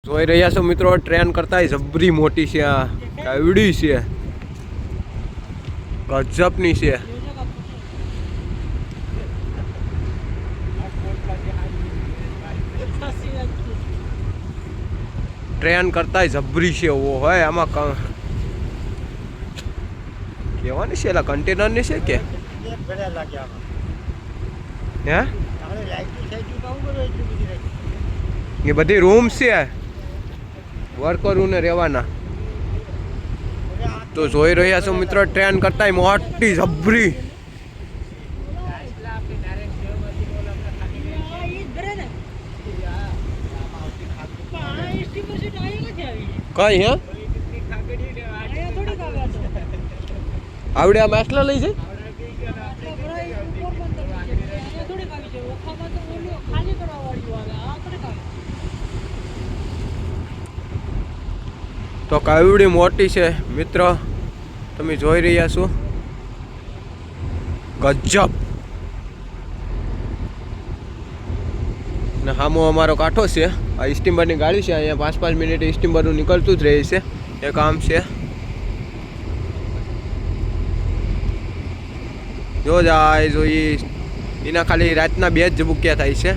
જોઈ રહ્યા છો મિત્રો, ટ્રેન કરતા જબરી મોટી છે, આ કાવડી છે, ગજબની છે. ટ્રેન કરતા જબરી છે. ઓ હોય આમાં કેવાની છે, એલા કન્ટેનરની છે કે હે? એ બધી રૂમ છે વર્કરોને રહેવાના. તો જોઈ રહ્યા છો મિત્રો, ટ્રેન કરતા મોટી જબરી. કઈ હે આવડે આ માછલા લઈ જાય. તો કાવડી મોટી છે મિત્રો, તમે જોઈ રહ્યા છો, ગજબ. ને સામો અમારો કાંઠો છે, આ સ્ટીમરની ગાડી છે. અહીંયા 5-5 મિનિટે સ્ટીમરનું નીકળતું જ રહે છે, એ કામ છે. જો જાય જોઈએ એના ખાલી રાતના 2 જ ઝબુક્યા થાય છે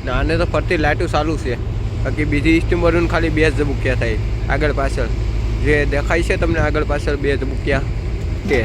ને આને તો ફરતી લાઇટો ચાલુ છે. બાકી બીજી સ્ટીમરોને ખાલી 2 જ ઝબુક્યા થાય આગળ પાછળ. જે દેખાય છે તમને આગળ પાછળ 2 ઝબુક્યા કે